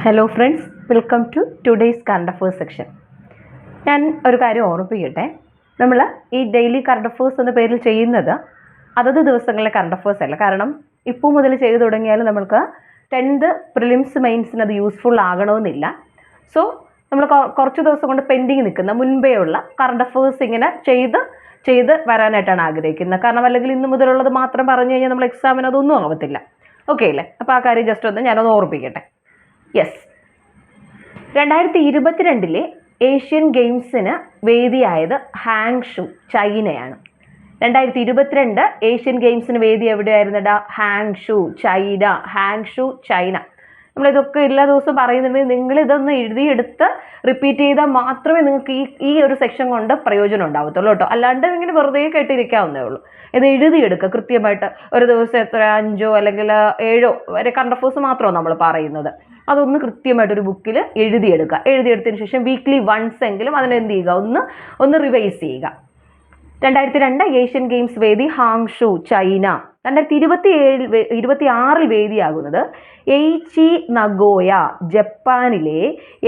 Hello friends, welcome to today's current affairs section. ഞാൻ ഒരു കാര്യം ഓർമ്മിപ്പിക്കട്ടെ. നമ്മൾ ഈ ഡെയിലി കറണ്ട് അഫേഴ്സ് എന്ന പേരിൽ ചെയ്യുന്നത് അതത് ദിവസങ്ങളിലെ കറണ്ട് അഫേഴ്സ് അല്ല. കാരണം ഇപ്പോൾ മുതൽ ചെയ്തു തുടങ്ങിയാൽ നമ്മൾക്ക് 10th പ്രിലിംസ് മെയിൻസിന് അത് യൂസ്ഫുൾ ആകണമെന്നില്ല. സോ നമ്മൾ കുറച്ച് ദിവസം കൊണ്ട് പെൻഡിങ് നിൽക്കുന്ന മുൻപേ ഉള്ള കറണ്ട് അഫേഴ്സ് ഇങ്ങനെ ചെയ്ത് വരാനായിട്ടാണ് ആഗ്രഹിക്കുന്നത്. കാരണം അല്ലെങ്കിൽ ഇന്ന് മുതലുള്ളത് മാത്രം പറഞ്ഞു കഴിഞ്ഞാൽ നമ്മൾ എക്സാമിന് അതൊന്നും ആവത്തില്ല. ഓക്കെ അല്ലേ? അപ്പോൾ ആ കാര്യം ജസ്റ്റ് ഒന്ന് ഞാനൊന്ന് ഓർമ്മിപ്പിക്കട്ടെ. യെസ്, 2022 ഏഷ്യൻ ഗെയിംസിന് വേദിയായത് ഹാങ്ഷു, ചൈനയാണ്. 2022 ഏഷ്യൻ ഗെയിംസിന് വേദി എവിടെയായിരുന്നടാ? Hangzhou, China. നമ്മളിതൊക്കെ എല്ലാ ദിവസവും പറയുന്നുണ്ടെങ്കിൽ നിങ്ങൾ ഇതൊന്ന് എഴുതിയെടുത്ത് റിപ്പീറ്റ് ചെയ്താൽ മാത്രമേ നിങ്ങൾക്ക് ഈ ഒരു സെക്ഷൻ കൊണ്ട് പ്രയോജനം ഉണ്ടാവത്തുള്ളൂ കേട്ടോ. അല്ലാണ്ട് ഇങ്ങനെ വെറുതെ കേട്ടിരിക്കാവുന്നേ ഉള്ളൂ. ഇത് എഴുതിയെടുക്കുക കൃത്യമായിട്ട്. ഒരു ദിവസം എത്ര 5 അല്ലെങ്കിൽ 7 വരെ കറണ്ട് അഫേഴ്സ് മാത്രമാണ് നമ്മൾ പറയുന്നത്. അതൊന്ന് കൃത്യമായിട്ടൊരു ബുക്കിൽ എഴുതിയെടുത്തതിന് ശേഷം വീക്ക്ലി വൺസ് എങ്കിലും അതിനെന്ത് ചെയ്യുക, ഒന്ന് റിവൈസ് ചെയ്യുക. 2002 ഏഷ്യൻ ഗെയിംസ് വേദി ഹാങ്ഷു, ചൈന. 2026 വേദിയാകുന്നത് എയ്ച്ചി നഗോയ, ജപ്പാനിലെ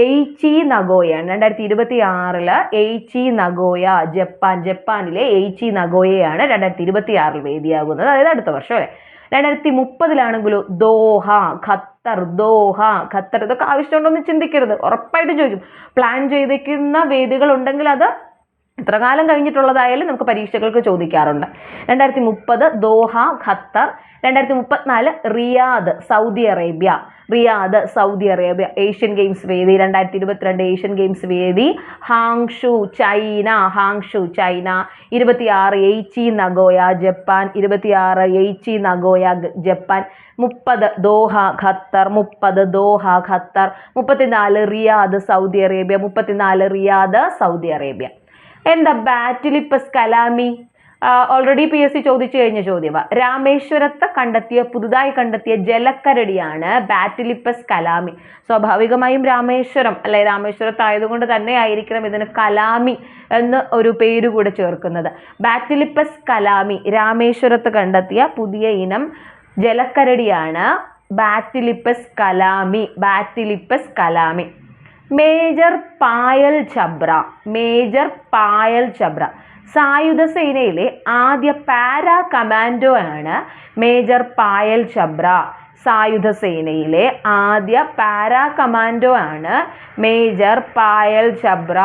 എയ്ച്ചി നഗോയാണ്. 2026 എയ്ച്ചി നഗോയ, ജപ്പാനിലെ എയ്ച്ചി നഗോയയാണ് 2026 വേദിയാകുന്നത്. അതായത് അടുത്ത വർഷം അല്ലേ. 2030 ദോഹ, ഖത്തർ. ഇതൊക്കെ ആവശ്യമുണ്ടോന്ന് ചിന്തിക്കരുത്, ഉറപ്പായിട്ടും ചോദിക്കും. പ്ലാൻ ചെയ്തിരിക്കുന്ന വേദികൾ ഉണ്ടെങ്കിൽ അത് എത്ര കാലം കഴിഞ്ഞിട്ടുള്ളതായാലും നമുക്ക് പരീക്ഷകൾക്ക് ചോദിക്കാറുണ്ട്. 2030 Doha, Qatar. 2034 Riyadh, Saudi Arabia Asian Games വേദി. 2022 ഏഷ്യൻ ഗെയിംസ് വേദി Hangzhou, China. 26 Aichi Nagoya, Japan. 30 Doha, Qatar. 34 Riyadh, Saudi Arabia. എന്താ ബാറ്റിലിപ്പസ് കലാമി? ഓൾറെഡി PSC ചോദിച്ചു കഴിഞ്ഞ ചോദ്യമാണ്. രാമേശ്വരത്ത് പുതുതായി കണ്ടെത്തിയ ജലക്കരടിയാണ് ബാറ്റിലിപ്പസ് കലാമി. സ്വാഭാവികമായും രാമേശ്വരത്തായതുകൊണ്ട് തന്നെ ആയിരിക്കണം ഇതിന് കലാമി എന്ന് ഒരു പേര് കൂടെ ചേർക്കുന്നത്. ബാറ്റിലിപ്പസ് കലാമി, രാമേശ്വരത്ത് കണ്ടെത്തിയ പുതിയ ഇനം ജലക്കരടിയാണ് ബാറ്റിലിപ്പസ് കലാമി. മേജർ പായൽ ഛബ്ര സായുധ സേനയിലെ ആദ്യ പാരാ കമാൻഡോ ആണ് മേജർ പായൽ ഛബ്ര. സായുധ സേനയിലെ ആദ്യ പാരാ കമാൻഡോ ആണ് മേജർ പായൽ ഛബ്ര.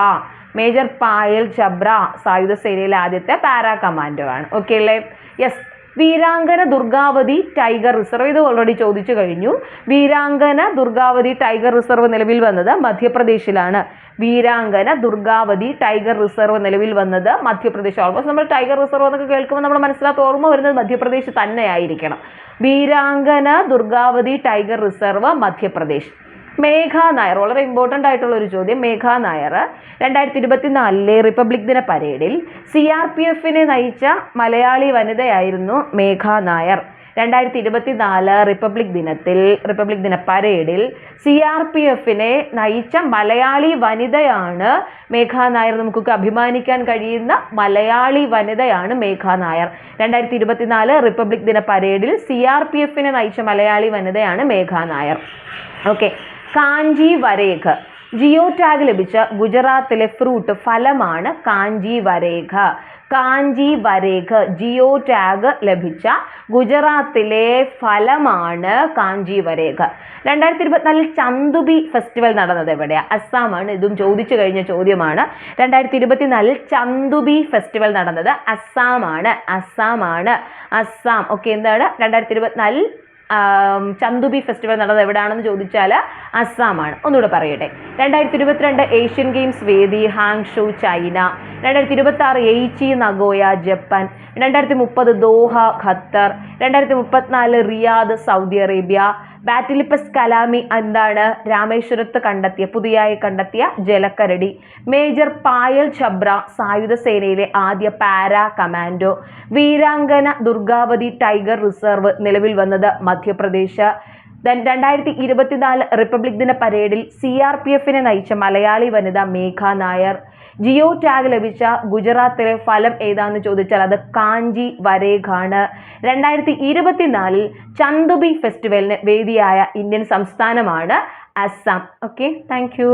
സായുധ സേനയിലെ ആദ്യത്തെ പാരാ കമാൻഡോ ആണ്. ഓക്കെ അല്ലേ? യെസ്. വീരാംഗന ദുർഗാവതി ടൈഗർ റിസർവ്, ഇത് ഓൾറെഡി ചോദിച്ചു കഴിഞ്ഞു. വീരാംഗന ദുർഗാവതി ടൈഗർ റിസർവ് നിലവിൽ വന്നത് മധ്യപ്രദേശിലാണ്. ഓൾമോസ്റ്റ് നമ്മൾ ടൈഗർ റിസർവ് എന്നൊക്കെ കേൾക്കുമ്പോൾ നമ്മൾ മനസ്സിലാത്ത ഓർമ്മ വരുന്നത് മധ്യപ്രദേശ് തന്നെ ആയിരിക്കണം. വീരാംഗന ദുർഗാവതി ടൈഗർ റിസർവ്, മധ്യപ്രദേശ്. മേഘ നായർ, വളരെ ഇമ്പോർട്ടൻ്റ് ആയിട്ടുള്ള ഒരു ചോദ്യം. മേഘ നായർ 2024 റിപ്പബ്ലിക് ദിന പരേഡിൽ CRPFനെ നയിച്ച മലയാളി വനിതയായിരുന്നു മേഘ നായർ. 2024 റിപ്പബ്ലിക് ദിന പരേഡിൽ CRPFനെ നയിച്ച മലയാളി വനിതയാണ് മേഘ നായർ. നമുക്കൊക്കെ അഭിമാനിക്കാൻ കഴിയുന്ന മലയാളി വനിതയാണ് മേഘ നായർ. 2024 റിപ്പബ്ലിക് ദിന പരേഡിൽ CRPFനെ നയിച്ച മലയാളി വനിതയാണ് മേഘ നായർ. ഓക്കെ. കാഞ്ചി വരേഖ്, ജിയോ ടാഗ് ലഭിച്ച ഗുജറാത്തിലെ ഫ്രൂട്ട് ഫലമാണ് കാഞ്ചി വരേഖ്. ജിയോ ടാഗ് ലഭിച്ച ഗുജറാത്തിലെ ഫലമാണ് കാഞ്ചി വരേഖ്. 2024 ചന്തുബി ഫെസ്റ്റിവൽ നടന്നത് എവിടെയാണ്? അസ്സാമാണ്. ഇതും ചോദിച്ചു കഴിഞ്ഞ ചോദ്യമാണ്. 2024 ചന്തുബി ഫെസ്റ്റിവൽ നടന്നത് അസ്സാം. ഓക്കെ. എന്താണ് 2024 ചന്തുബി ഫെസ്റ്റിവൽ നടന്നത് എവിടെയാണെന്ന് ചോദിച്ചാൽ അസ്സാമാണ്. ഒന്നുകൂടെ പറയട്ടെ. 2022 ഏഷ്യൻ ഗെയിംസ് വേദി Hangzhou, China. 2026 Aichi Nagoya, Japan. 2030 Doha, Qatar. 2034 Riyadh, Saudi Arabia. Batillipes kalami എന്താണ്? രാമേശ്വരത്ത് പുതിയതായി കണ്ടെത്തിയ ജലക്കരടി. മേജർ പായൽ ഛബ്ര സായുധ സേനയിലെ ആദ്യ para commando. Veerangana Durgavati tiger reserve നിലവിൽ വന്നത് മധ്യപ്രദേശ്. 2024 റിപ്പബ്ലിക് ദിന പരേഡിൽ CRPFനെ നയിച്ച മലയാളി വനിത മേഘ നായർ. ജിയോ ടാഗ് ലഭിച്ച ഗുജറാത്തിലെ ഫലം ഏതാന്ന് ചോദിച്ചാൽ അത് കാഞ്ചി വരേഖാണ്. 2024 ചന്ദുബി ഫെസ്റ്റിവലിന് വേദിയായ ഇന്ത്യൻ സംസ്ഥാനമാണ് അസം. Okay, thank you.